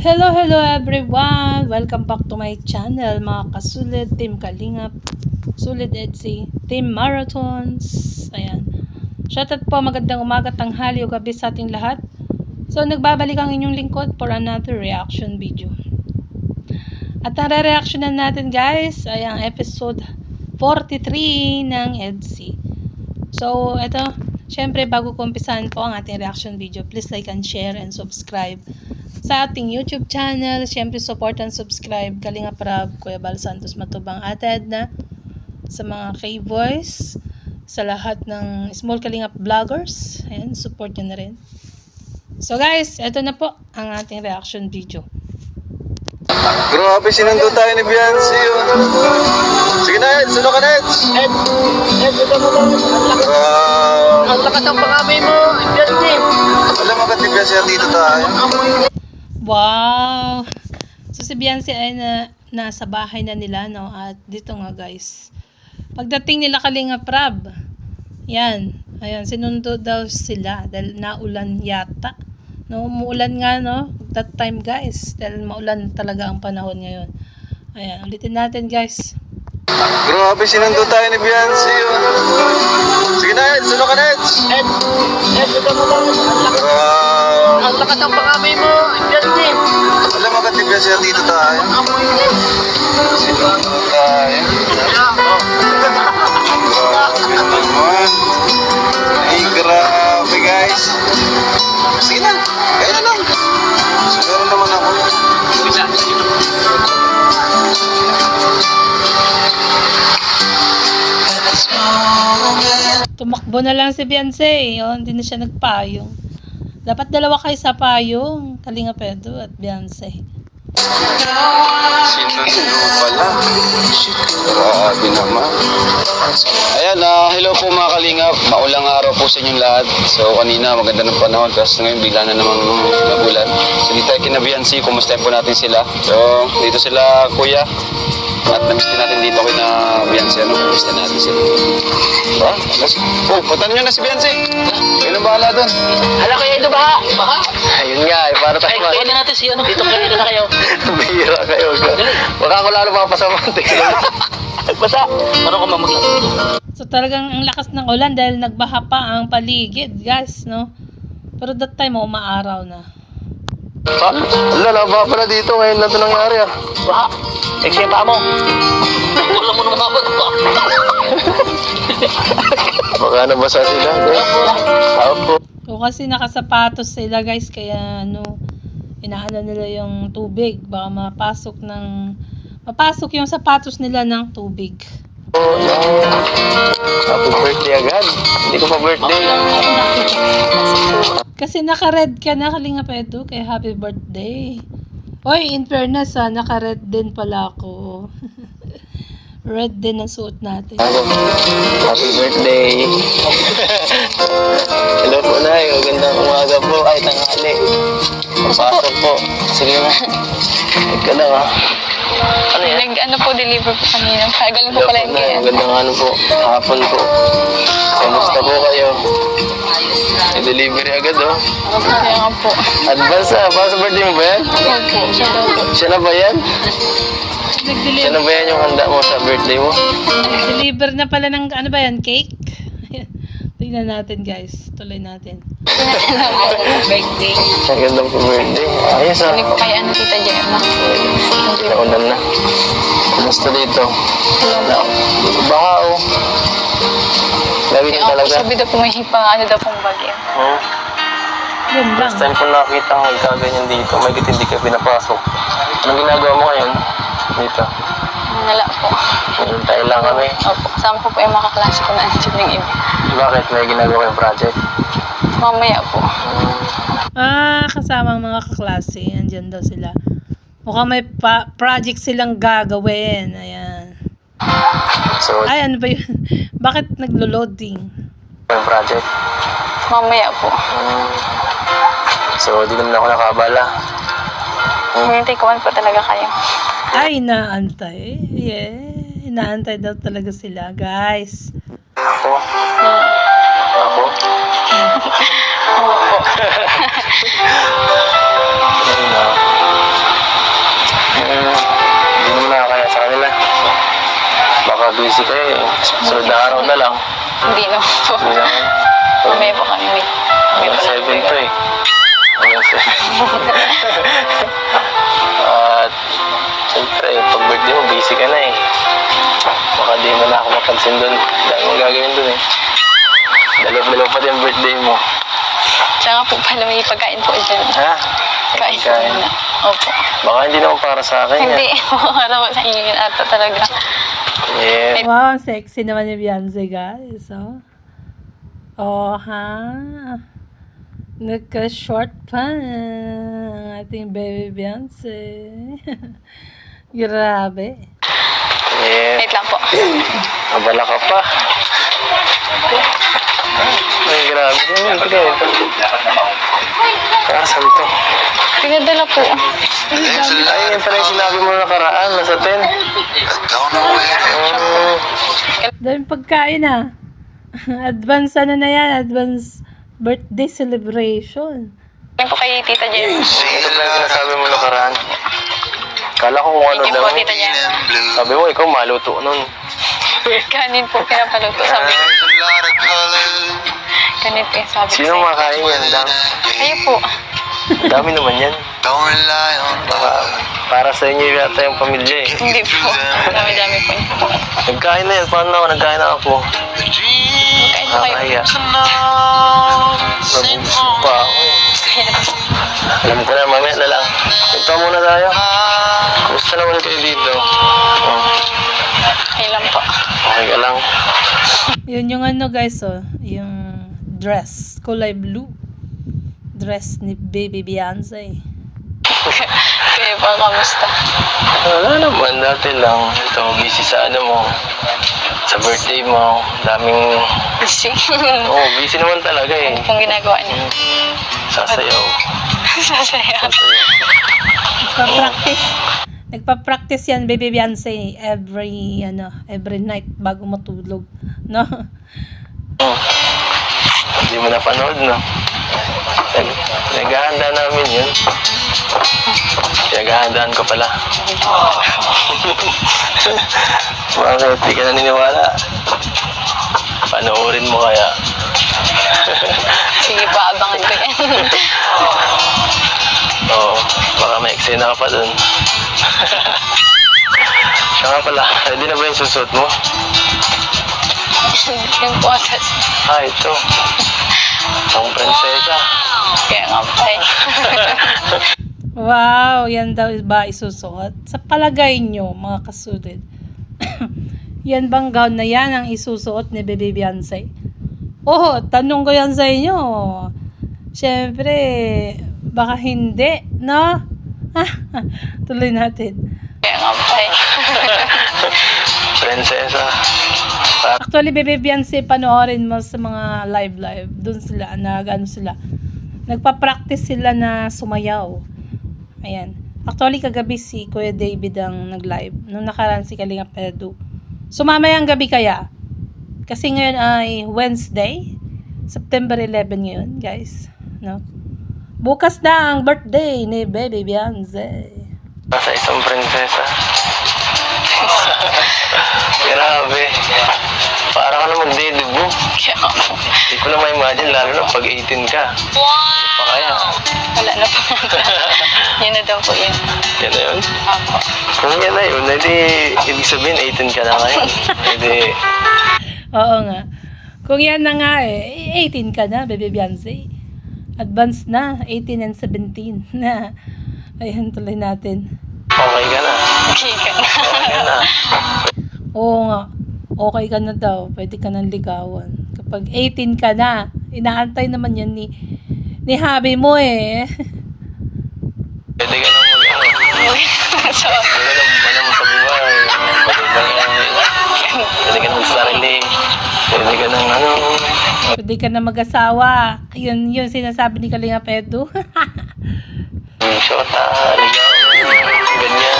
Hello everyone! Welcome back to my channel, mga kasulid, Team Kalingap, Sulid Edsi, Team Marathons. Ayan. Shoutout po, magandang umaga, tanghali o gabi sa ating lahat. So, nagbabalik ang inyong lingkod for another reaction video. At ang re-reactionan natin guys ay ang episode 43 ng Edsi. So, ito, syempre bago ko umpisahan po ang ating reaction video, please like and share and subscribe sa ating YouTube channel. Syempre support and subscribe Kalingap Rab, Kuya Bal Santos Matubang, Ate Edna, sa mga K-Boys, sa lahat ng small Kalingap vloggers. Ayan, support nyo na rin. So guys, ito na po ang ating reaction video. Grabe, sinundo tayo ni Beyonce. Sige na, Ed. Suno ka na, Ed. Ed, ito mo lang. Ang lakas ng pangamoy mo, Beyonce. Alam mo ba't ni Beyonce dito tayo? Wow! So si Beyonce ay nasa bahay na nila, no? At dito nga guys, pagdating nila Kalingap Rab, yan, ayan, sinundo daw sila dahil naulan yata, no? Umuulan nga, no? That time guys, dahil maulan talaga ang panahon ngayon. Ayan, ulitin natin guys. Grabe, sinundo tayo ni Beyonce. Sige na, Ed. Suno ka na, Ed. Ed, ito mo lang. Ang lakas ng pangamoy mo, Beyonce. Alam mo ba't ni Beyonce dito tayo? Sinundo tayo. Grabe naman. Ay, grabe guys. Sige na, kaya na lang. Siguro naman ako. Tumakbo na lang si Beyonce, oh, hindi na siya nagpayong. Dapat dalawa kayo sa payong, Kalingap Edu at Beyonce. Sinundo pala. Grabe naman. Ayan, hello po mga Kalingap. Maulang araw po sa inyong lahat. So kanina maganda ng panahon, tapos ngayon bigla na namang nagulan. So dito tayo kina Beyonce, kumustahin po natin sila. So dito sila kuya. At namiss din natin dito kay na Beyonce, ano? Namiss din natin sila. Diba? Punta nyo na si Beyonce. Kayo na bahala doon. Hala kayo, ito baha. Baha? Ayun nga, para tayo. Ay, kuha natin si ano. Dito kayo na kayo. Bihira kayo. Baka ako lalo mapasama. Basta, paano ko mamaglas? So talagang ang lakas ng ulan dahil nagbaha pa ang paligid, guys, no? Pero that time, umaaraw na. Ha? Wala, naba pala dito. Ngayon lang ito nangyari ah. Baha. Extra pa mo. Wala mo naman ako. Baka nabasa sila. Opo. O kasi nakasapatos sila, guys, kaya ano, inaano nila yung tubig. Baka mapasok yung sapatos nila ng tubig. Happy birthday agad. Hindi ko pa birthday. Kasi naka-red ka na, Kalingap Edu, kaya happy birthday. Oy, in fairness naka-red din pala ako. Red din ang suot natin. Happy birthday. Hello po, Nay. Magandang umaga po. Ay, tanghali. Pasok po. Sige na. Huwag ka lang, ha. Ano yan? Nag-ano po, deliver po kanina. Galing po pala yung kaya. Magandang ano po. Hapon po. Kamusta po kayo? I-delivery agad, oh. Kaya nga po. Advance, para sa birthday mo ba yan? Opo, siya daw po. Siya na ba yan? Siya na ba yan yung handa mo sa birthday mo? Deliver na pala ng, ano ba yan, cake? Tingnan natin, guys. Tuloy natin. Birthday. Ang ganda po birthday. Ayos, ah. Hindi po kay ano, Tita Gemma. Pinaulan na. Kumusta dito? Baha, oh. Lagi din Ako talaga. sabi daw po may ano daw pong bagyo. Oh. Yun lang. First time ko nakita ang kaganyan dito. May hindi ka pinapasok. Anong ginagawa mo ngayon? Dito. Wala po. Hintay lang kami. Opo, kasama ko po yung mga kaklase ko na andyan yung iba. Bakit? May ginagawa kayong project? Mamaya po. Kasama ang mga kaklase. Andyan daw sila. Mukhang may project silang gagawin. Ayan. So, Ay, ano ba yun? Bakit naglo-loading? yung project. Mamaya po. So, di naman ako nakabala. Hinintay ko man po talaga kayo. Ay, inaantay. Yeah. Inaantay daw talaga sila, guys. Ako? Ako? Opo. Ayun na. baka busy kayo eh. Sunod na araw na lang. Hindi na po. Hindi naman. Mamaya po kami. May Hanggang 7 to eh. Hanggang 7. At siyempre, pag birthday mo, busy ka na eh. Baka di mo na ako mapansin doon. Dahil mo gagawin doon eh. Dalaw-dalaw pa din ang birthday mo. Tsaka po pala may pagkain po dyan. Ha? Kain po Pagkain. na. Opo. Baka hindi naman para sa akin Hindi. yan. Para po sa inyo yun ata talaga. Yeah. Wow, ang sexy naman ni Beyonce, guys. Oh, ha? Nagka-short pa ang ating baby Beyonce. Grabe. Yeah. Wait lang po. Mabala ka pa. Ay, grabe. Ano yun? Kasan to? Pinadala po. Ay, yun pala yung sinabi mo nakaraan. Nasa 10. Daming pagkain, Advance ano na yan? Advance birthday celebration. Yan po kay Tita Jen. Ito pala yung sinasabi mo nakaraan. Kala ko kung ano Thank you lang. po, Tita Jen. Sabi mo, ikaw maluto nun. Kanin po pinapaluto. Sabi ko. Kanin po yung sabi ko. Sino makain yan? Kayo po. Ang dami naman yan. Baka para sa inyo yata yung pamilya eh. Hindi po. Dami-dami po. Nagkain na yan. Paano ako? Nagkain na ako. Kain po kayo. Nakakaya. Nabubusog pa ako eh. Alam ko na, mamaya na lang. Ito muna tayo. Kumusta naman kayo dito? Okay lang po. Okay ka lang. Yun yung ano, guys, yung dress. Kulay blue. Dress ni baby Beyonce. Kaya po, kamusta? Wala naman, dati lang. Ito, busy sa ano mo. Sa birthday mo. Daming... Busy. Oo, busy naman talaga eh. Ano pong ginagawa niyo? Sasayaw. Sasaya. Sasayaw. Nagpa-practice yan, baby Beyonce, every night bago matulog. No? Hindi mo napanood, no? Naghahanda namin yun. Pinaghahandaan ko pala. Bakit di ka naniniwala? Panoorin mo kaya. Sige pa, abangan ko yan. Oo, baka may eksena ka pa dun. Siya nga pala, ready na ba yung susuot mo? Yung potas. Ito. Ang prinsesa. Kaya nga pa eh. Wow, yan daw ba isusuot? Sa palagay nyo, mga kasulid, yan bang gown na yan ang isusuot ni baby Beyonce? Oh, tanong ko yan sa inyo. Siyempre, baka hindi, no? Tuloy natin. Kaya nga pa eh. Prinsesa. Actually, baby Beyonce, panoorin mo sa mga live. Doon sila, sila. Nagpa-practice sila na sumayaw. Ayan. Actually, kagabi si Kuya David ang nag-live. Nung nakaraan si Kalinga Pedro. So, mamayang gabi kaya. Kasi ngayon ay Wednesday. September 11 ngayon, guys. No? Bukas na ang birthday ni baby Beyonce. Nasa isang prinsesa. Grabe. Para ka na magde-debut. Kaya nga po. Hindi ko na ma-imagine, lalo na pag 18 ka. Hindi pa kaya. Wala na pa. Yun na daw po yun. Yan na yun. Ako. Kung yan na yun, hindi, ibig sabihin 18 ka na ngayon. Hindi, Oo nga. Kung yan na nga 18 ka na, baby Beyonce. Advance na, 18 and 17 na. Ayan, tuloy natin. okay ka na. Okay ka na. Okay ka na. Oo nga, okay ka na daw. Pwede ka nang ligawan. Kapag 18 ka na, inaantay naman yan ni hubby mo eh. Pwede ka nang So, Pwede ka nang sa buhay. Pwede ka nang sarili. Pwede ka nang Pwede ka na mag-asawa. Yun sinasabi ni Kalinga Pedro. Shota, ligaw, ganyan.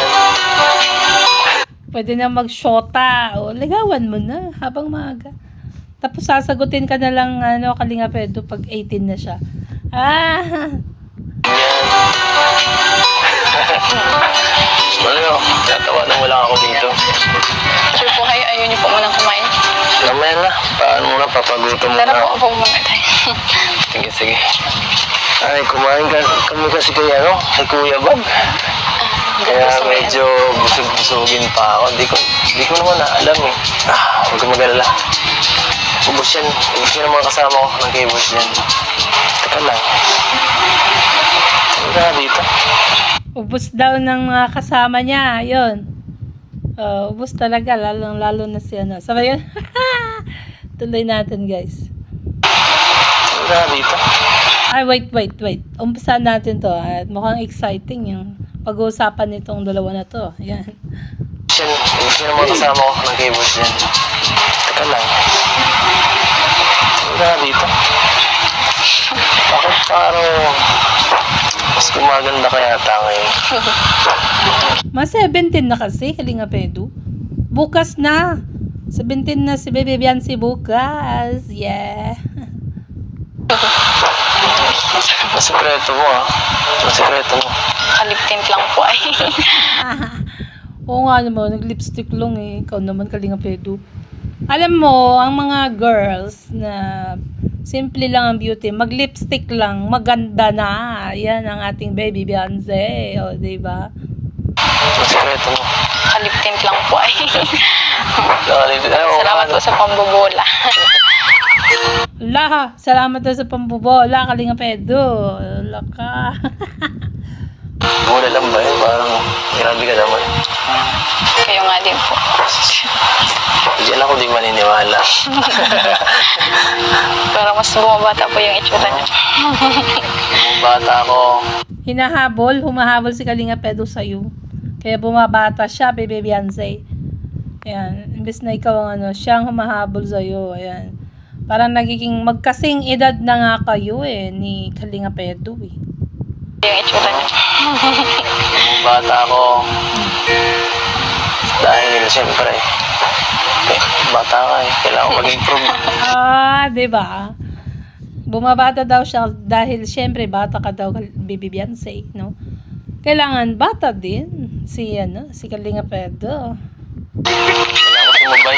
Pwede na mag-shota. O, ligawan mo na habang maaga. Tapos sasagutin ka na lang, Kalinga Pedro, pag 18 na siya. Ano, tatawanan mo lang ako dito. Sure po kayo, ayaw niyo po munang kumain. Mamaya na, paano muna, papagutom muna Tara po, ako. upo muna tayo. Sige, sige. Ay, kumain ka kami kasi kay ano, kay Kuya Bob. Kaya Gusto mo yan. medyo busog-busogin pa ako. Di ko naman alam eh. Huwag ka mag-alala. Ubus yan. Ubus yan ang mga kasama ko. Nag-ibus yan. Teka lang. Ano ka dito? Ubus daw ng mga kasama niya. Yun. Ubus talaga. Lalo na si ano. Sabay yun. Tuloy natin, guys. Ano ka dito? Ay, wait. Umpisahan natin to. At mukhang exciting yung pag-uusapan nitong dalawa na to. Ayan. Yan. Ubus yan ang mga kasama ko. Nag-ibus yan. Teka lang. Ano ka dito? Bakit parang mas gumaganda ka yata ngayon? Mas 17 na kasi, Kalinga Pedro. Bukas na. 17 na si Baby Biancy bukas. Yeah. Masikreto mo ah. Masikreto mo. Kalip-tint lang po ay. Oo nga naman, nag-lipstick lang eh. Ikaw naman, Kalinga Pedro. Alam mo, ang mga girls na simple lang ang beauty, mag-lipstick lang, maganda na. Yan ang ating Baby Beyonce. O, diba? Masikreto mo. Kalip-tint lang po ay. Salamat Salamat po sa pambobola. Ala, salamat daw sa pambubola, Kalinga Pedro. Ala ka. Mura lang ba yun? Parang grabe ka naman. Kayo nga din po. Diyan ako di maniniwala. Parang mas bumabata po yung itsura niyo. Nung bata ako, Humahabol si Kalinga Pedro sa'yo. Kaya bumabata siya, Baby Beyonce. Ayan, imbes na ikaw ang ano, siyang humahabol sa'yo. Ayan. Parang nagiging magkasing edad na nga kayo eh, ni Kalinga Pedro eh. Yung itsura niyo. nung bata ako, dahil siyempre, bata ka eh, kailangan ko mag-improve. Diba? Bumabata daw siya dahil syempre bata ka daw, Baby Beyonce, no? Kailangan bata din si Kalinga Pedro. Kailangan ko sumabay.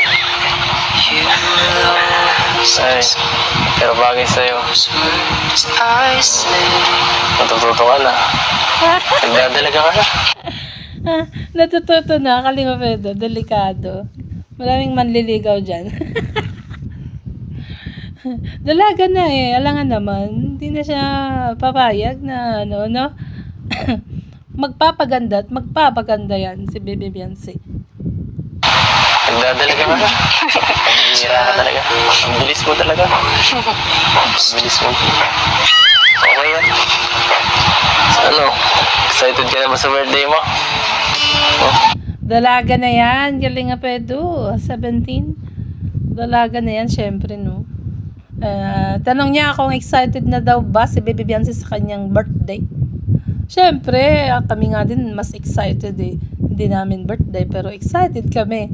Ay, pero bagay sa'yo. Matututo ka na. Nagdadalaga ka na. Natututo na, Kalinga Pedro, delikado. Maraming manliligaw dyan. Dalaga na eh, alangan naman, hindi na siya papayag na no? Magpapaganda at magpapaganda yan si Baby Beyonce. Nagdadalaga ka na. Pag-iira ka talaga. Ang bilis mo talaga. Ang bilis mo. Okay yan. Ano? Excited ka na ba sa birthday mo? Oh. Dalaga na yan, Kalinga Pedro, 17. Dalaga na yan, syempre, no? Tanong niya kung excited na daw ba si Baby Beyonce sa kanyang birthday. Syempre, kami nga din mas excited eh. Hindi namin birthday, pero excited kami.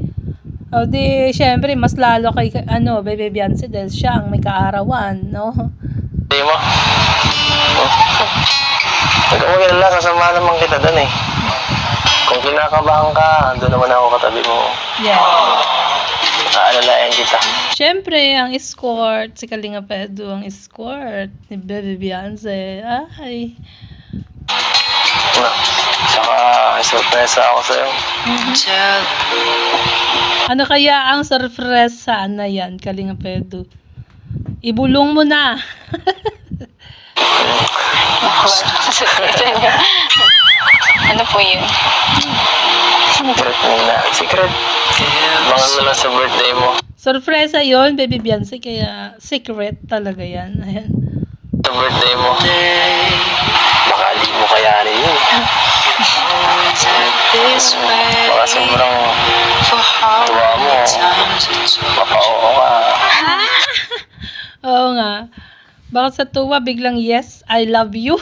O di, syempre, mas lalo kay, Baby Beyonce dahil siya ang may kaarawan, no? Birthday mo? Oh. Nag-uwala, kasama naman kita doon eh. Kung kinakabahan ka, doon naman ako katabi mo. Yeah. Aalalayan kita. Syempre, ang escort, si Kalinga Pedro, ang escort ni Baby Beyonce. Ay. Saka, surpresa ako sa'yo. Ano kaya ang sorpresa na yan, Kalinga Pedro? Ibulong mo na. Ano po yun? Secret muna. Secret. Mga nila sa birthday mo. Sorpresa yon, Baby Beyonce, kaya secret talaga yan. Ayan. Sa birthday mo. Baka di mo kayanin yun. Baka sobrang tuwa mo. Baka oo ka. Oo nga. Baka sa tuwa, biglang yes, I love you.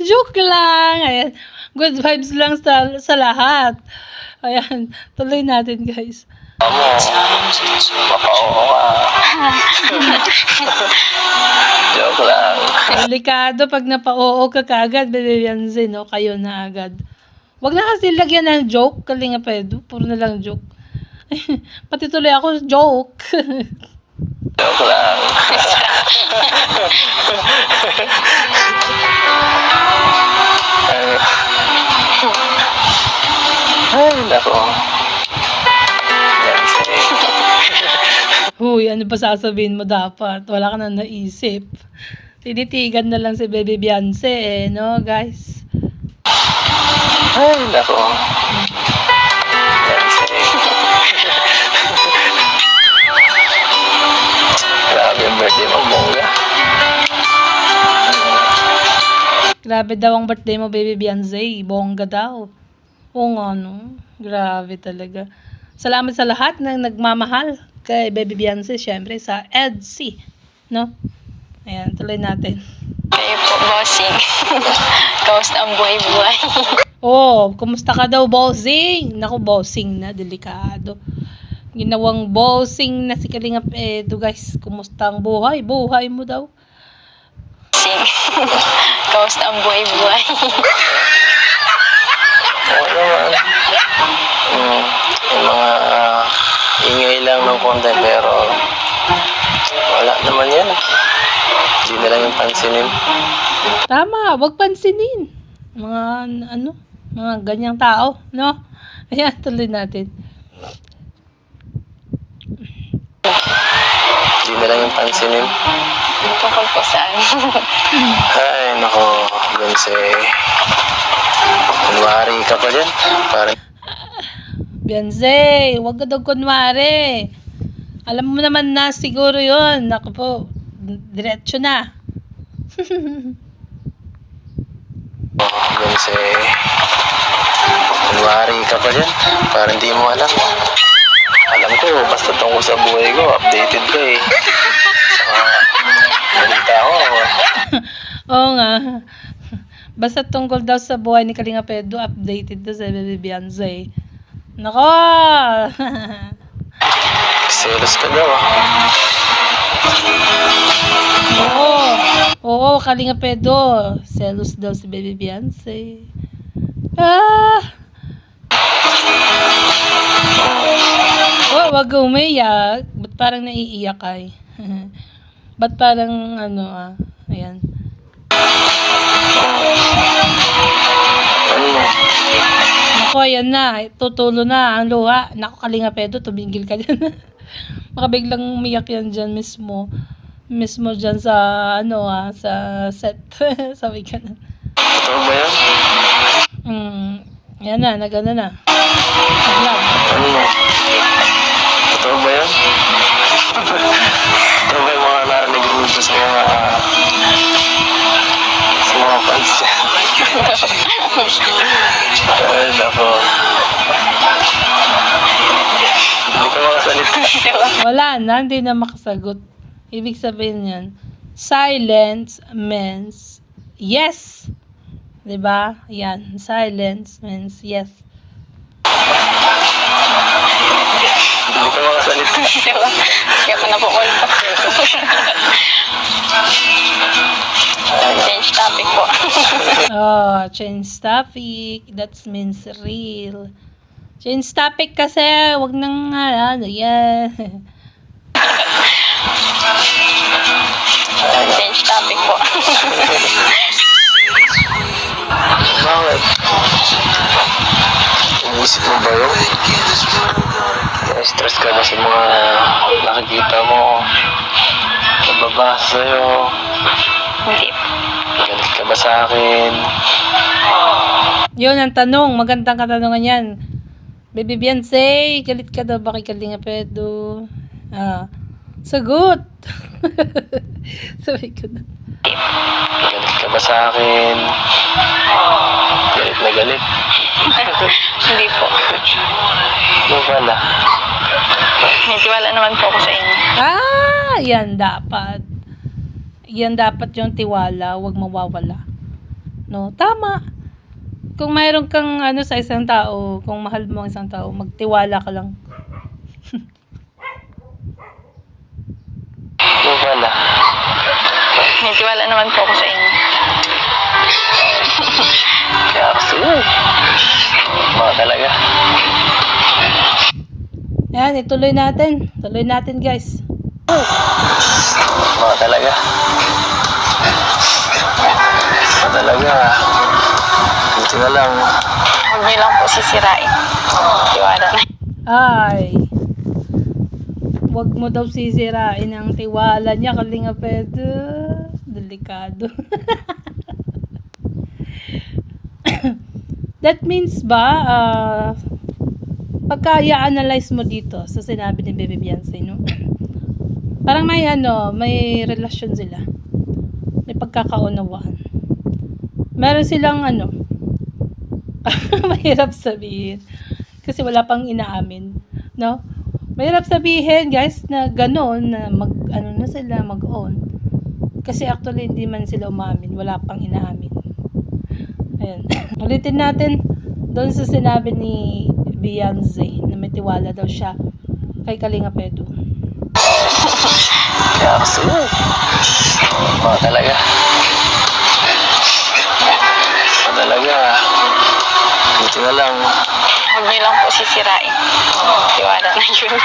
Joke lang. Ayan. Good vibes lang sa lahat. Ayan. Tuloy natin, guys. Mo, mapao ka. Joke lang. Delikado pag napa-oo ka kagad, Bebe Beyonce, no? Kayo na agad. Wag na kasi lagyan ng joke, Kalinga Pedro. Puro na lang joke. Pati tuloy ako, joke. Joke lang. Ay, nako. Yan, sige. Huy, ano ba sasabihin mo dapat? Wala ka na naisip. Tinitigan na lang si Bebe Beyonce, no, guys? Ay, nako. Yan, sige. Grabe yung birthday mo, bongga. Grabe daw ang birthday mo, Baby Beyonce. Bongga daw. Oo nga, no? Grabe talaga. Salamat sa lahat ng nagmamahal kay Baby Beyonce, syempre, sa EDC, no? Ayan, tuloy natin. Kayo po, bossing. Kamusta ang buhay-buhay? Oh, kumusta ka daw, bossing? Naku, bossing na, delikado. Ginawang bossing na si Kalinga Pedro, guys. Kumusta ang buhay? Buhay mo daw. Bossing. Kamusta ang buhay-buhay? Oo naman. Yung mga ingay lang ng konti pero wala naman yan. Hindi na lang yung pansinin. Tama, wag pansinin. Mga, ano, mga ganyang tao, no? Ayan, tuloy natin. Hindi na lang yung pansinin. Tungkol po saan? Ay, nako. Beyonce. Kunwari ka pa dyan. Parang Beyonce, wag ka daw kunwari. Alam mo naman na siguro yun. Naku po, diretso na. Beyonce. Kunwari ka pa dyan. Parang hindi mo alam. Alam ko, basta tungkol sa buhay ko, updated ka eh. Balita ko. Oo nga. Basta tungkol daw sa buhay ni Kalinga Pedro, updated daw sa Baby Beyonce. Nako! Selos ka daw ah. Oo. Oo, Kalinga Pedro. Selos daw si Baby Beyonce. Ah! Oh, wag kang umiyak. Ba't parang naiiyak ay? Ba't parang ano ayan. Naku, ayan na. Tutulo na ang luha. Naku, Kalinga Pedro, tumigil ka dyan. Baka biglang umiyak yan dyan mismo. Mismo dyan sa, sa set. Sabi ka na. Totoo ba yan? Yan na, nagano na. Naglag. Totoo ba yan? Totoo ba yung mga narinig mo dito sa mga fans niya? Ay, nako. Hindi ka makasalita. Wala na, hindi na makasagot. Ibig sabihin yan, silence means yes. Diba? Yan, silence means yes. Hindi ka makasalita. Diba? Kaya ko na po call po. Change topic po. Oh, change topic. That means real. Change topic kasi, wag nang yan. Change topic po. Bakit? Inisip mo ba yun? Na-stress ka ba sa mga nakikita mo? Nababasa sa'yo? Hindi. Galit ka ba sa akin? Yun ang tanong, magandang katanungan yan. Baby Beyonce, galit ka daw ba kay Kalinga Pedro? Sagot! Sabi ko na. Galit ka ba sa akin? Galit na galit. Hindi po. Ano pala? May tiwala naman po ako sa inyo. Yan dapat. Yan dapat yung tiwala, wag mawawala. No, tama. Kung mayroon kang sa isang tao, kung mahal mo ang isang tao, magtiwala ka lang. Yung pala. May tiwala naman po ako sa inyo. Kaya kasi mga talaga. Ayan, ituloy natin. Tuloy natin, guys. Mga talaga. Mga talaga. Buti na lang. Huwag niyo lang po sisirain. Tiwala na. Ay. Huwag mo daw sisirain ang tiwala niya, Kalinga Pedro. Delikado. That means ba, pagka i-analyze mo dito sa sinabi ni Baby Beyonce, no? Parang may relasyon sila. May pagkakaunawaan. Meron silang mahirap sabihin. Kasi wala pang inaamin, no? Mahirap sabihin, guys, na gano'n, na na sila, mag-on. Kasi actually, hindi man sila umamin. Wala pang inaamin. Ayan. Ulitin natin doon sa sinabi ni Beyonce na may tiwala daw siya kay Kalinga Pedro. Kaya kasi mga talaga. Mga talaga. Buti na lang. Huwag niyo lang po sisirain. Tiwala na yun.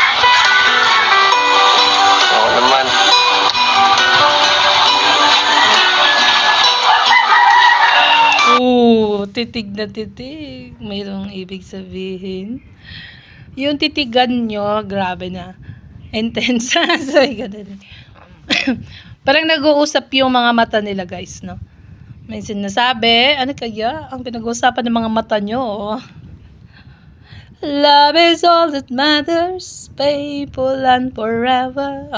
Oo naman. Titig na titig. Mayroong ibig sabihin. Yung titigan nyo, grabe na. Intense. Sorry, ganun. Parang nag-uusap yung mga mata nila, guys, no? May sinasabi, ano kaya ang pinag-uusapan ng mga mata nyo? Love is all that matters, faithful and forever.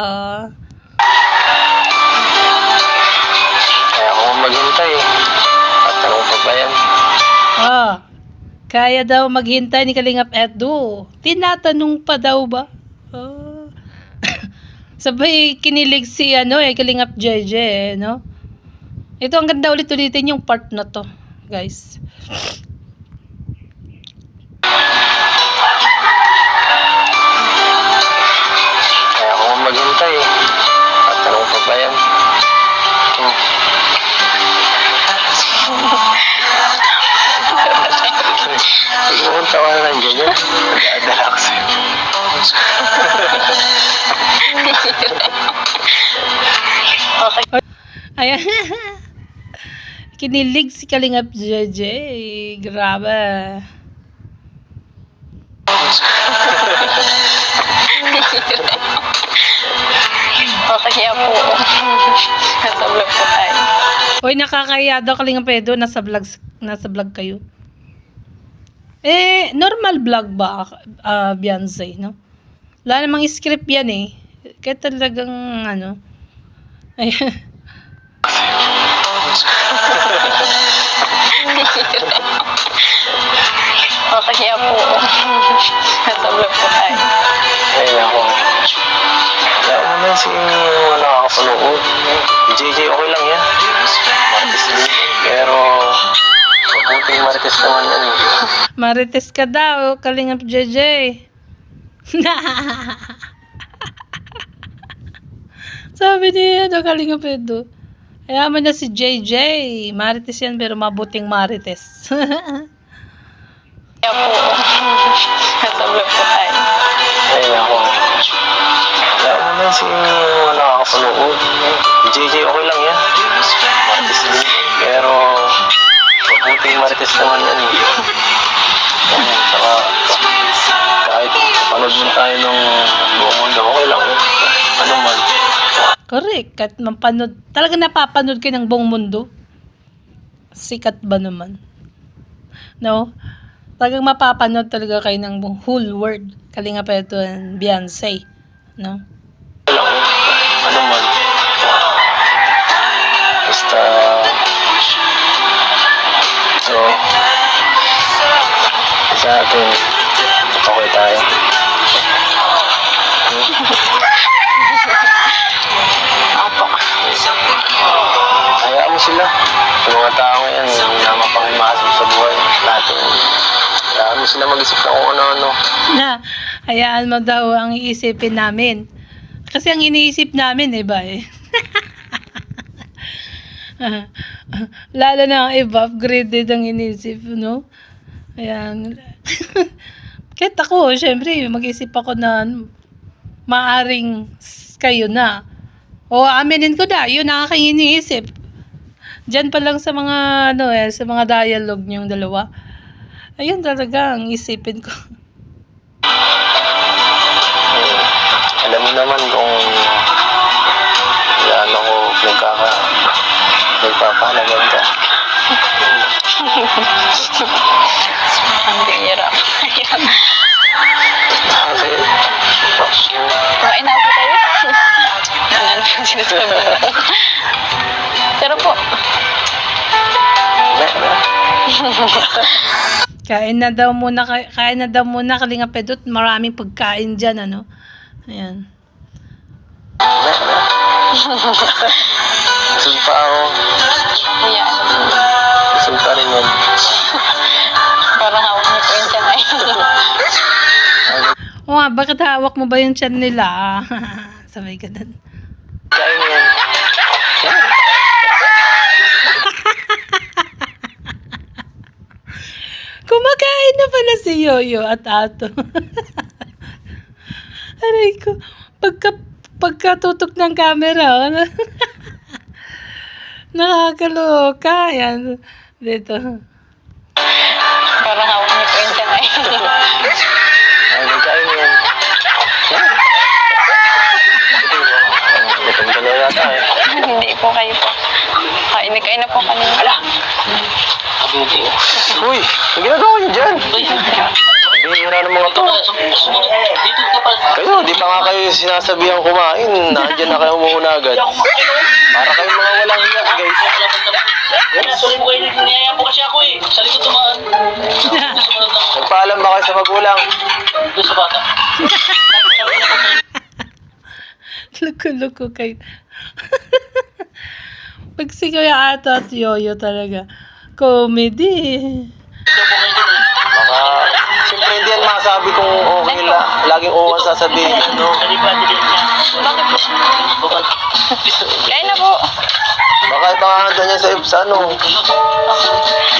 Kaya ako maghintay. At tanong pa ba yan? Kaya daw maghintay ni Kalingap Edu. Tinatanong pa daw ba? Sabay kinilig si Kalingap JJ, no? Ito ang ganda ulit-ulitin yung part na to, guys. Kaya ako maghintay. At tanong pa ba yan? Huwag mo tawanan ganyan. Nag-aadala ko sa'yo. Okay. Ayan. Kinilig si Kalingap JJ. Grabe. Okay, kaya po. Nasa vlog po tayo. Hoy, nakakaya daw Kalingap Edu. Nasa vlog kayo. Normal vlog ba, Beyonce, no? Wala namang script yan eh. Kaya talagang, ayan. Okay, kaya po. Nasa vlog po tayo. Ay, ako. Kaya mo na si mga nakakapanood. JJ, okay lang yan. Marites din. Pero, mabuting marites naman yan eh. Marites ka daw, Kalingap JJ. Sabi niya, Kalingap Edu. Ayaman na si JJ. Marites yan, pero mabuting marites. Kaya po. Nasa vlog po tayo. Ay, ako. Kaya mo na si mga nakakapanood. JJ, okay lang yan. Marites din. Pero, mabuting marites naman yan eh. Saka, kahit panood mo tayo ng buong mundo, okay lang yun. Ano man. Correct. Kahit mapanood, talaga napapanood kayo ng buong mundo. Sikat ba naman? No? Talagang mapapanood talaga kayo ng whole world. Kalingap Edu and Beyonce. No? Okay lang yun. Ano man. Basta, so, sa atin, okay tayo. Opo. Hayaan mo sila. Yung mga tao yan, na mapanghimasok sa buhay natin. Hayaan mo sila mag-isip na kung ano-ano. Na, Hayaan mo daw ang iisipin namin. Kasi ang iniisip namin, iba eh. Lalo na ang iba, upgraded ang iniisip, no? Ayan. Kahit ako, syempre, mag-isip ako na maaring kayo na. O aminin ko na, yun ang aking iniisip. Diyan pa lang sa mga, sa mga dialogue niyong dalawa. Ayun talaga ang isipin ko. Alam mo naman kung gaano ko nagpapahalagan ka. Ang bihira. Kumain na po tayo. Ano na yung sinasabi mo? Pero po, Kain na daw muna, Kalinga Pedot. Maraming pagkain dyan, ano? Ayan. Busog pa ako. kuya, Busog pa rin yan. parang hawak niyo po yung tiyan ay. O nga, bakit hawak mo ba yung tiyan nila? Sabay ka dun. Kain yan. Kumakain na pala si Yoyo at Ato. Aray ko. Pagkatutok ng camera. Nakakaloka. Yan. Dito. Parang hawak niyo po yung tiyan ay. Kain yan. Gutom ka na yata eh. Hindi po kayo po. Kain na po kanina. Ala! Uy, ang ginagawa niyo dyan? Bihira ng mga to. Kayo, di pa nga kayo sinasabihan kumain. Nandiyan na kayo umuuna agad. Para kayong mga walang hiya, guys. Sorry po kayo, niyaya po kasi ako eh. Sa likod tumaan. Nagpaalam ba kayo sa magulang? Doon sa bata. Luko-luko kayo. Pag si Kuya Ato at Yoyo talaga. Comedy. Baka, siyempre hindi yan masabi kung okay laging oo ang sasabihin. No? Nalipad din niya. Bakit po? Bukal. Kain na po. Baka ipangahanda niya sa ano.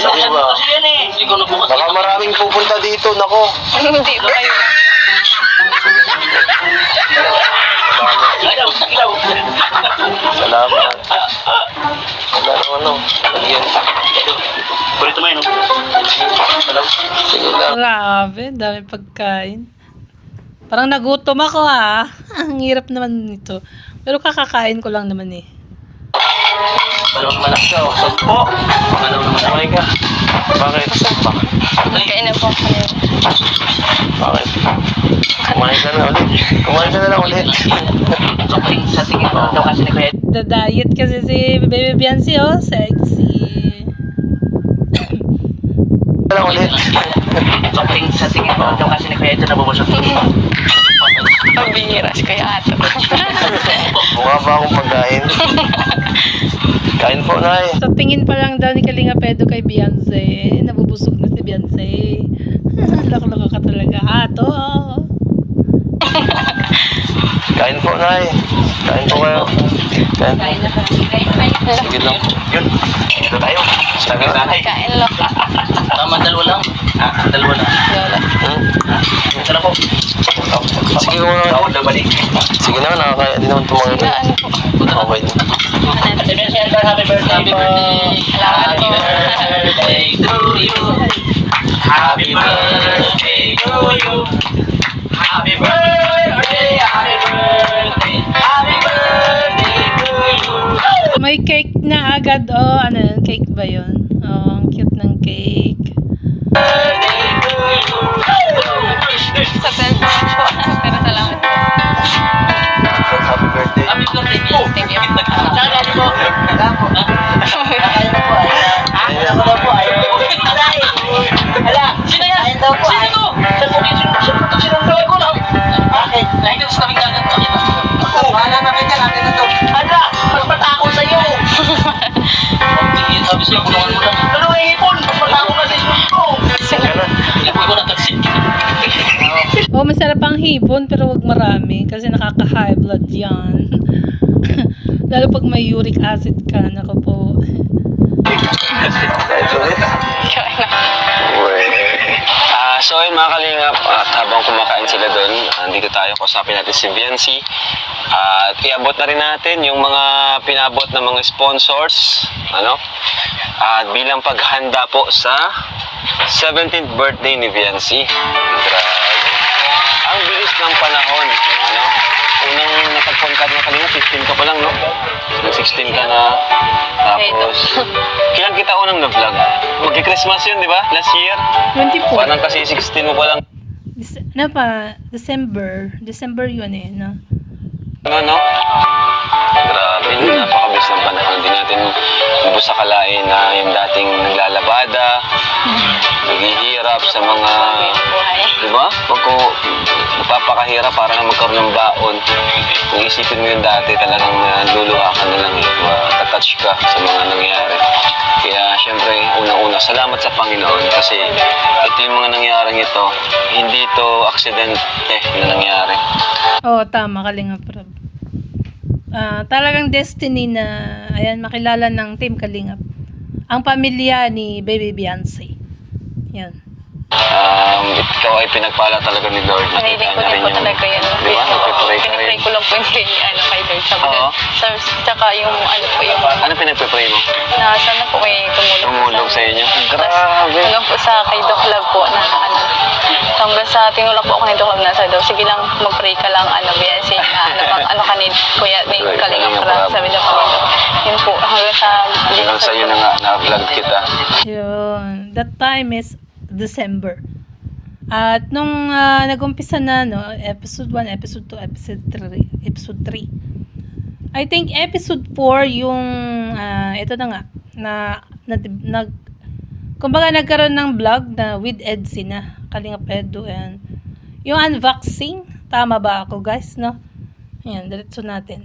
Sabi ba? Kasi yan eh. Hindi ko nabukas. Baka maraming pupunta dito, nako. Hindi po kayo. Ilaw, ilaw. Salamat. Wala nang ano. Lagyan. Kulito mo yun. Sige lang. Grabe, dami pagkain. Parang nagutom ako ha. Ang hirap naman nito. Pero kakakain ko lang naman eh. Parang malak ka. Sagpo. Pangalaw naman. Kamay ka. Bakit? Kain na po kanina. Bakit? Kumain ka na ulit. Kumain ka na lang ulit. Kapag sa tingin ko daw kasi ni Kuya. Da-diet kasi si Baby Biancy, oh. Sexy. Na lang ulit. Kapag sa tingin ko daw kasi ni Kuya ito nabubusok. Ang bihira si Kuya Ato. Mukha ba akong pagkain? Kain po, Nay. Sa tingin pa lang daw ni Kalinga Pedro kay Beyonce, nabubusog na si Beyonce. Loko-loko ka talaga, Ato. Kain po, Nay. Kain po kayo. Kain. Sige lang. Yun. Ito tayo. Sabi na nanay. Kain lang. Tama, dalawa lang. Dalawa lang. Lola. Ito na po. Sige ko na. Ako na balik. Sige naman, nakakaya din naman tumangin. Ano po? Okay. Happy birthday. Happy birthday. Salamat po. Happy birthday to you. Happy birthday to you. Happy birthday. Happy birthday. Happy birthday to you. May cake na agad, oh. Ano yun? Cake ba yun? Oh, ang cute ng cake. Sa cellphone po. Pero salamat po. Happy birthday. Happy birthday po. Thank you. Tsaka po. Kaya po. Ayaw na po. Ayaw na po. Ayaw na po. Hala. Sino yan? Ayaw daw po. Sino to? Sino ko lang? Bakit? Nakita sa tabing dagat. Ako. Wala na kayo dyan. Akin na to. Hala. Mas matako sa'yo. Sabi sa'yo, kulungan mo lang. Ano nga ipon? Mas matako na sa ipon ko. Sige na. Ipon ko na taksi. Oh, masarap ang hipon, pero wag marami kasi nakaka-high blood yan. Lalo pag may uric acid ka, nako po. So yun mga kalingap, at habang kumakain sila doon, andito tayo, kausapin natin si Viancy. At iabot na rin natin yung mga pinabot ng mga sponsors, at bilang paghanda po sa 17th birthday ni Viancy. Grabe. Ang bilis ng panahon, Unang nakapag-contact na kanina, 15 ka pa lang, no? 16 ka na. Tapos, kailan kita unang na-vlog? Magki-Christmas yun, di ba? Last year? 24. Parang kasi 16 mo pa lang. December yun eh, no? Grabe, napakabilis ng panahon. Hindi natin lubos sa kalain na yung dating naglalabada, naghihirap sa mga, di ba? Magpapakahirap para na magkaroon ng baon. Kung isipin mo yung dati, talagang luluha ka na lang, tatouch ka sa mga nangyari. Kaya syempre, unang-una, salamat sa Panginoon kasi ito yung mga nangyaring ito, hindi ito aksidente na nangyari. Oo, tama, Kalingap Rob. Talagang destiny na, ayan, makilala ng Team Kalingap. Ang pamilya ni Baby Viancy. Yan. Ikaw ay pinagpala talaga ni Lord. Piniling ko din po talaga yun. Di ba? Nagpipray ka rin. Pinipray ko lang po yung kay Lord. Oo. Tsaka yung yung Ano pinagpipray mo? na sana po kayo Tumulong sa inyo? Grabe. Hanggang po sa kay Doc Love po na hanggang sa tinulak po ako ni Doc Love na sabi daw, sige lang mag-pray ka lang Viancy na kanil kuya ni Kalingap Rob sabi daw kanil yun po hanggang Hanggang sa iyo na nga na-vlog kita. Yun. That time is December. At nung nag-umpisa na, episode 1, episode 2, episode 3. I think episode 4 yung, ito na nga, kumbaga nagkaroon ng vlog na with Edsy na, Kalingap Edu, and yung unboxing, tama ba ako guys, no? Ayan, diretso natin.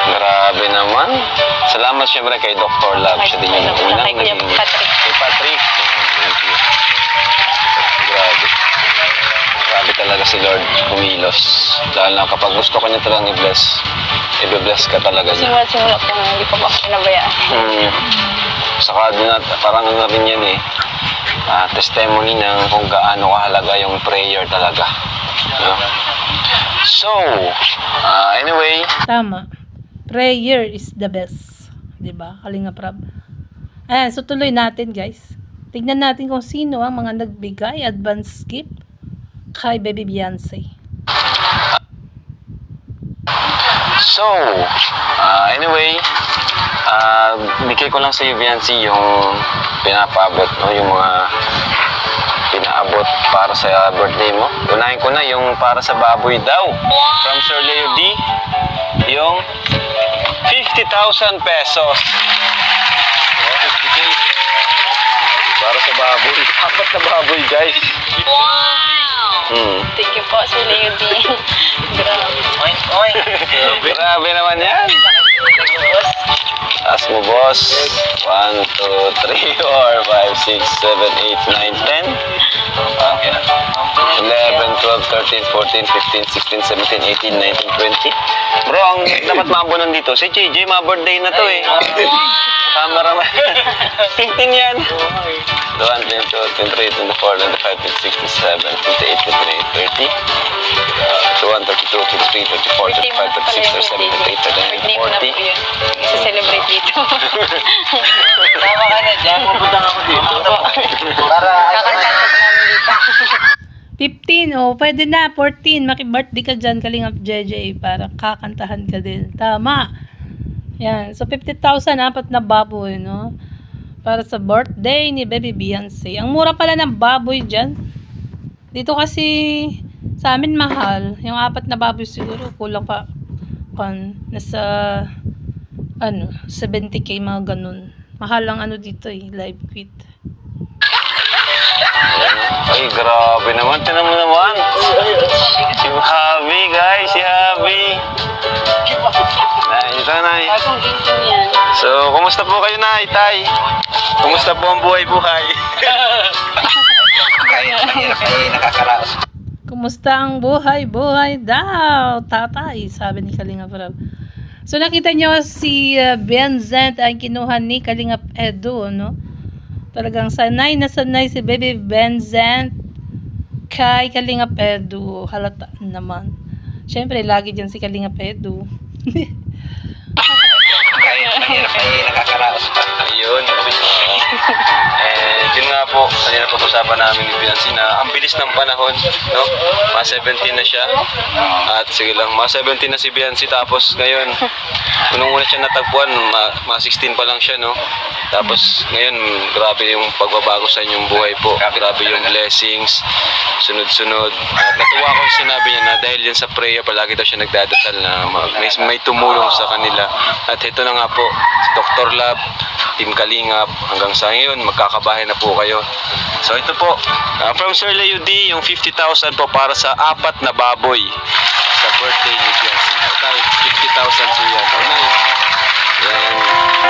Grabe naman. Salamat syempre kay Dr. Love. Siya din yung unang kay Kuya Patrick. Kay Patrick. Thank you. Grabe. Grabe talaga si Lord kumilos. Dahil na kapag gusto ko niya talagang i-bless, i-bless ka talaga niya. Simula po hindi ko pa pinabayaan. Saka din parang ano rin yan eh. Testimony ng kung gaano kahalaga yung prayer talaga. So, anyway. Tama. Prayer is the best. Diba? Kalingap Rob. Ayan, so tuloy natin guys. Tignan natin kung sino ang mga nagbigay advance gift kay Baby Viancy. So, anyway, bigay ko lang sa iyo, Viancy, yung pinapabot, yung mga pinaabot para sa birthday mo. Unahin ko na yung para sa baboy daw. From Sir Leo D, yung 50,000 pesos. 50K. Para sa baboy. Apat na baboy, guys. Thank you po sa Leo D. Grabe. Grabe naman yan. Taas mo, boss. 1, 2, 3, 4, 5, 6, 7, 8, 9, 10. 11, 12, 13, 14, 15, 16, 17, 18, 19, 20. Bro, ang dapat mabunan dito, si JJ, ma-birthday na to eh. Camera man. 15 yan. 1, 22, 23, 24, 25, 26, 27, 58, 29, 30. 1, 32, 33, 34, 35, 36, 37, 38, 39, 40. Isa-celebrate dito. Tama ka na dyan. Pupunta ako dito. Para Kakantanta po namin dito. 15, pwede na. 14, maki-birthday ka dyan, Kalingap JJ, para kakantahan ka din. Tama. Yan. So, 50,000, apat na baboy, no? Para sa birthday ni Baby Viancy. Ang mura pala ng baboy dyan. Dito kasi, sa amin mahal. Yung apat na baboy siguro, kulang pa. Nasa, 70K, mga ganun. Mahal ang dito live quit. Ay, grabe naman. Tinan mo naman. Si Javi, guys. Si Javi. Ito, Nay. Bagong gising yan. So, kumusta po kayo, Nay, Tay? Kumusta po ang buhay-buhay? nakakaraos. Kumusta ang buhay? Buhay daw, tatay, sabi ni Kalinga Prab. So nakita nyo si Vincent ang kinuha ni Kalingap Edu, no? Talagang sanay na sanay si Baby Vincent kay Kalingap Edu. Halata naman. Siyempre, lagi dyan si Kalingap Edu. Nakakaraos pa. Ayun. Yun nga po, kanina pag-usapan namin ni Biancy na ang bilis ng panahon, no? Mga 17 na siya. At sige lang, mga 17 na si Biancy, tapos ngayon, nung una siya natagpuan, mga 16 pa lang siya, no? Tapos ngayon, grabe yung pagbabago sa inyong buhay po. Grabe yung blessings, sunod-sunod. At natuwa ko yung sinabi niya na dahil yan sa prayer, palagi daw siya nagdadasal na may tumulong sa kanila. At ito na nga po, Dr. Lab, Team Kalingap, hanggang sa ngayon, magkakabahay na po kayo. So ito po, from Sir Leo D, yung 50,000 po para sa 4 na baboy sa birthday ni Biancy. Okay, 50,000 po yan. Yan.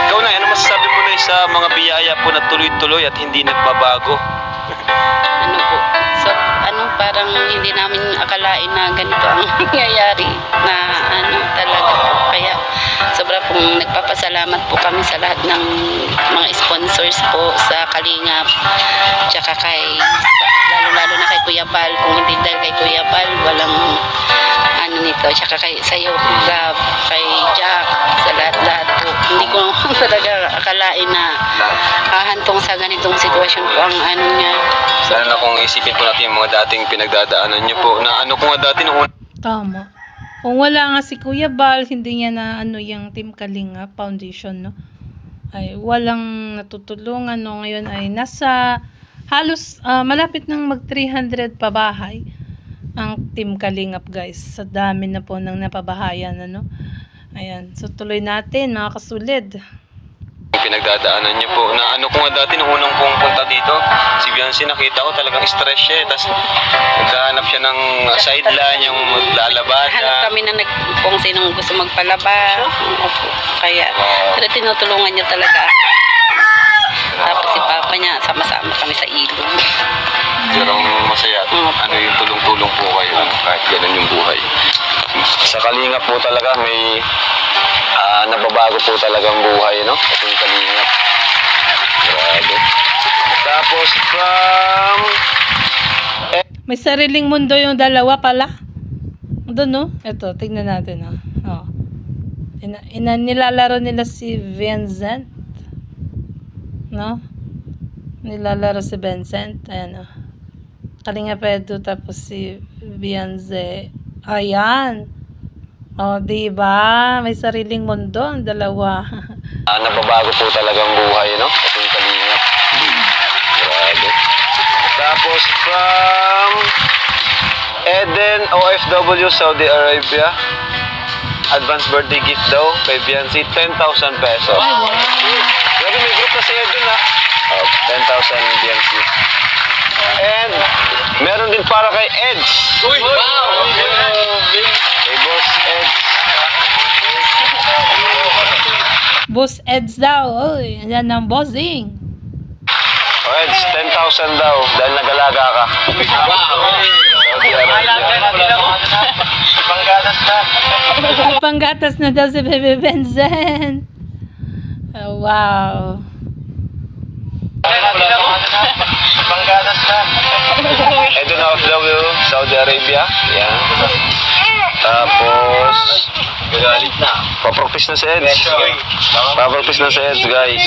Ikaw na, ano masasabi mo na sa mga biyaya po na tuloy-tuloy at hindi nagbabago? Ano po, so, parang hindi namin akalain na ganito ang nangyayari na talaga po. Kaya sobra pong nagpapasalamat po kami sa lahat ng mga sponsors po sa Kalingap, tsaka lalo-lalo na kay Kuya Bal. Kung hindi dahil kay Kuya Bal, walang nito, tsaka sa'yo, Rob, kay Jack, sa lahat-lahat po. Hindi ko talaga akalain na hahantong sa ganitong sitwasyon po ang niya. So, Lalo na kung isipin po natin yung mga dating pinagdadaanan niyo po, na ano ko nga dati noong Tama. Kung wala nga si Kuya Bal, hindi niya na yung Team Kalinga Foundation, no? Ay walang natutulungan, no? Ngayon ay nasa halos malapit nang mag 300 pabahay ang Team Kalingap, guys. Sa dami na po ng napabahayan, ano? Ayan. So tuloy natin, mga kasulid. pinagdadaanan niyo po, na ano ko nga dati nung unang pumunta dito, si Biancy nakita ko talagang stress siya, tapos naghahanap siya ng sideline, yung maglalabada. hanap kami na kung sinong gusto magpalaba. Opo. Kaya tinutulungan niya talaga. Tapos si Papa niya, sama-sama kami sa ilog. Pero masaya, ano yung tulong-tulong po kayo, kahit ganun yung buhay. Sa Kalingap po talaga may nababago po talagang buhay, no? Ito yung Kalingap. Grabe. Tapos from May sariling mundo yung dalawa pala. Doon, no? Ito, tignan natin, no? Oh. Nilalaro nila si Vincent. No? Nilalaro si Vincent. Ayan, no? Kalinga Pedro, tapos si Vianze. Ayan. O, diba? May sariling mundo ang dalawa. nababago po talagang buhay, no? Ito yung Kalingap. Grabe. Tapos from Eden, OFW, Saudi Arabia. Advance birthday gift daw kay Biancy, 10,000 pesos. Grabe, may group na si Eden, ha? 10,000 Biancy. And meron din para kay Eds. Uy! Wow! Kay Boss Eds. Boss Eds daw. Uy, yan ang bossing. Eds, 10,000 daw dahil nagalaga ka. Wow! Saudi Arabia. Panggatas na daw si Bebe Vincent. Oh, wow. Eden OFW, Saudi Arabia. Yan. Tapos gagalit na. Papractice na si Eds. Papractice na si Eds, guys.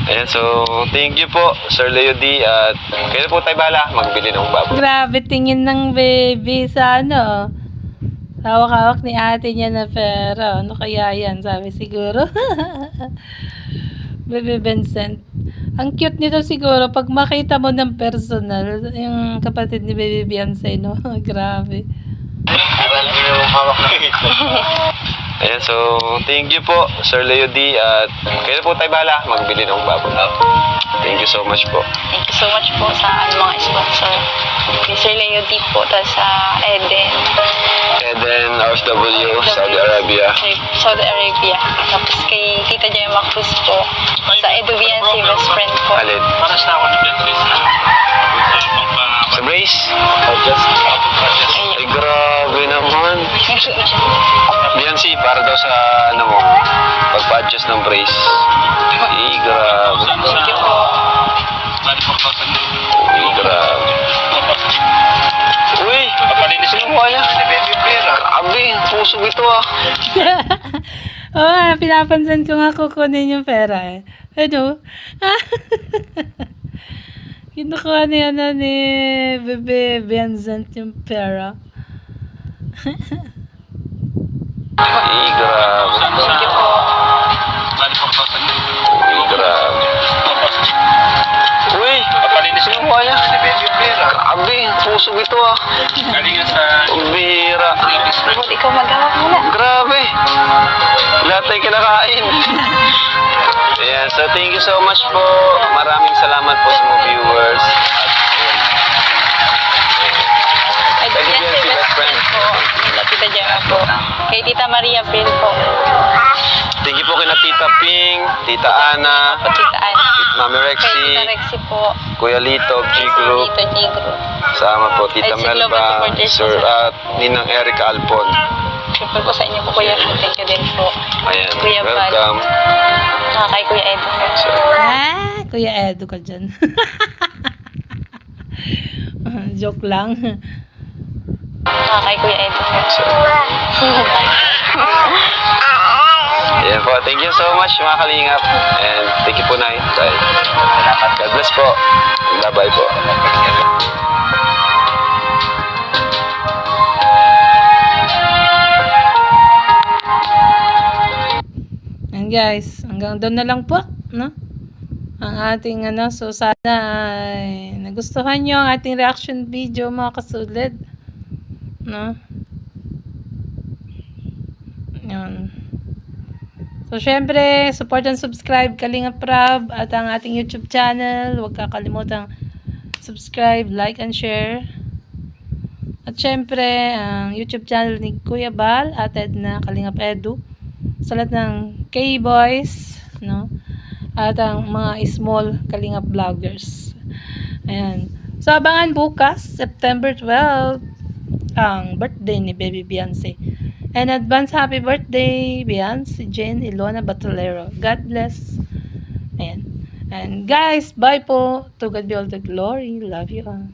Ayan, so thank you po Sir Leo D, at kayo po tayo bahala magbili ng baboy. Grabe tingin ng baby sa ano. Hawak-hawak ni ate niya na pera. Ano kaya yan? Sabi siguro. Bebe Vincent. Ang cute nito siguro pag makita mo ng personal. Yung kapatid ni Baby Beyonce, no? Grabe. Ayan, so thank you po Sir Leo D, at kayo po tayo bahala magbili ng baboy. Thank you so much po. Thank you so much po sa mga sponsor. kay Sir Leo D po, tapos sa Eden, Eden, OFW, Saudi Arabia. Saudi Arabia. Tapos kay Tita Gemma Cruz po, sa Eduvian si best friend po. Alin? Para sa ako ni Beatrice. Sa Brace? Ayun. Ay, grabe naman. Biancy, para daw sa ano mo, pagpa-adjust ng brace. Ay, grabe. Thank you po. Ay, grabe. Uy, sino mo niya? Grabe, pusog ito ah. Oh, pinapansin ko nga kukunin yung pera eh. Ano? Kinukuha niya na ni Bebe Vincent yung pera. Ay, grabe. Thank you po. Ay, grabe. Uy, sino mo niya? Grabe, pusog ito ah. Bihira. Buti ikaw maghawak muna. Grabe. Lahat ay kinakain. Ayan, so thank you so much po. Maraming salamat po sa mga viewers. At Eduvian si best friend po. Nila Tita Gemma po. Kay Tita Maria Bill po. thank you po kina Tita Ping, Tita Ana, Po Tita Ana. Mami Kay Rexy, Tita Rexy po. Kuya Lito, G Kay Group, Tito G Group. sama po Tita Ay, si Global Melba, Supporters Sir po, at Ninang Erica Alpon. Triple po sa inyo po Kuya. Thank you din po. Ayan, Kuya Val. welcome. Kay Kuya Ed. Ah, Kuya Edu ka dyan. Joke lang. Kay Kuya Ed. Ayan po, thank you so much mga kalingap. And thank you po Nay. Bye. God bless po. Bye-bye po. And guys, hanggang doon na lang po, no? Ang ating so sana ay nagustuhan nyo ang ating reaction video mga kasulid, no? Yun. So syempre, support and subscribe Kalingap Rab at ang ating YouTube channel. Huwag kakalimutan subscribe, like and share. At syempre, ang YouTube channel ni Kuya Bal at Edna Kalingap Edu. Sa lahat ng K-Boys, no? At ang mga small Kalingap vloggers. Ayan. So, abangan bukas, September 12, ang birthday ni Baby Beyonce. And advance happy birthday, Beyonce Jane Ilona Batolero. God bless. Ayan. And guys, bye po. To God be all the glory. Love you all.